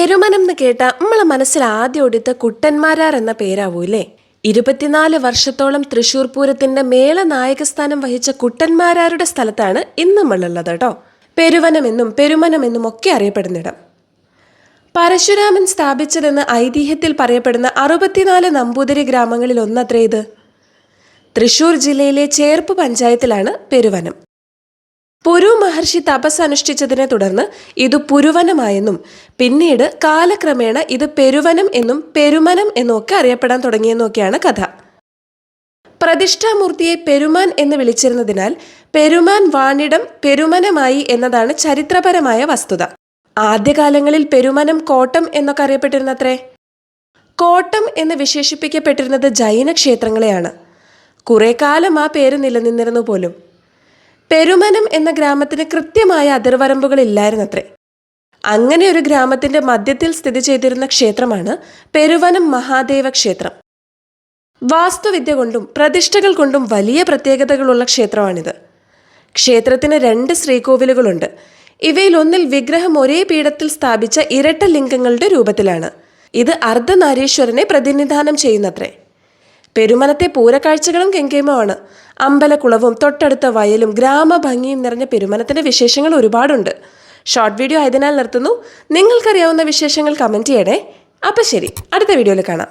പെരുമനം എന്ന് കേട്ട നമ്മളെ മനസ്സിൽ ആദ്യം ഒടുത്ത കുട്ടന്മാരാർ എന്ന പേരാവൂല്ലേ. 24 വർഷത്തോളം തൃശൂർ പൂരത്തിന്റെ മേള നായകസ്ഥാനം വഹിച്ച കുട്ടന്മാരാരുടെ സ്ഥലത്താണ് ഇന്ന് നമ്മളുള്ളത് കേട്ടോ. പെരുവനമെന്നും പെരുമനമെന്നും ഒക്കെ അറിയപ്പെടുന്നിടം. പരശുരാമൻ സ്ഥാപിച്ചതെന്ന് ഐതിഹ്യത്തിൽ പറയപ്പെടുന്ന 64 നമ്പൂതിരി ഗ്രാമങ്ങളിൽ ഒന്നത്രേ ഇത്. തൃശൂർ ജില്ലയിലെ ചേർപ്പ് പഞ്ചായത്തിലാണ് പെരുവനം. പുരു മഹർഷി തപസ് അനുഷ്ഠിച്ചതിനെ തുടർന്ന് ഇത് പുരുവനമായെന്നും പിന്നീട് കാലക്രമേണ ഇത് പെരുവനം എന്നും പെരുമനം എന്നും ഒക്കെ അറിയപ്പെടാൻ തുടങ്ങിയെന്നൊക്കെയാണ് കഥ. പ്രതിഷ്ഠാമൂർത്തിയെ പെരുമാൻ എന്ന് വിളിച്ചിരുന്നതിനാൽ പെരുമാൻ വാണിടം പെരുമനമായി എന്നതാണ് ചരിത്രപരമായ വസ്തുത. ആദ്യകാലങ്ങളിൽ പെരുമനം കോട്ടം എന്നൊക്കെ അറിയപ്പെട്ടിരുന്നത്രേ. കോട്ടം എന്ന് വിശേഷിപ്പിക്കപ്പെട്ടിരുന്നത് ജൈന ക്ഷേത്രങ്ങളെയാണ്. കുറെ കാലം ആ പേര് നിലനിന്നിരുന്നു പോലും. പെരുമനം എന്ന ഗ്രാമത്തിന് കൃത്യമായ അതിർവരമ്പുകൾ ഇല്ലായിരുന്നത്രേ. അങ്ങനെ ഒരു ഗ്രാമത്തിന്റെ മധ്യത്തിൽ സ്ഥിതി ചെയ്തിരുന്ന ക്ഷേത്രമാണ് പെരുവനം മഹാദേവ ക്ഷേത്രം. വാസ്തുവിദ്യ കൊണ്ടും പ്രതിഷ്ഠകൾ കൊണ്ടും വലിയ പ്രത്യേകതകളുള്ള ക്ഷേത്രമാണിത്. ക്ഷേത്രത്തിന് 2 ശ്രീകോവിലുകളുണ്ട്. ഇവയിൽ ഒന്നിൽ വിഗ്രഹം ഒരേ പീഠത്തിൽ സ്ഥാപിച്ച ഇരട്ട ലിംഗങ്ങളുടെ രൂപത്തിലാണ്. ഇത് അർദ്ധനാരീശ്വരനെ പ്രതിനിധാനം ചെയ്യുന്നത്രേ. പെരുമനത്തെ പൂരക്കാഴ്ചകളും കെങ്കേമമാണ്. അമ്പലക്കുളവും തൊട്ടടുത്ത വയലും ഗ്രാമഭംഗിയും നിറഞ്ഞ പെരുമനത്തിന്റെ വിശേഷങ്ങൾ ഒരുപാടുണ്ട്. ഷോർട്ട് വീഡിയോ ആയതിനാൽ നിർത്തുന്നു. നിങ്ങൾക്കറിയാവുന്ന വിശേഷങ്ങൾ കമന്റ് ചെയ്യണേ. അപ്പം ശരി, അടുത്ത വീഡിയോയിൽ കാണാം.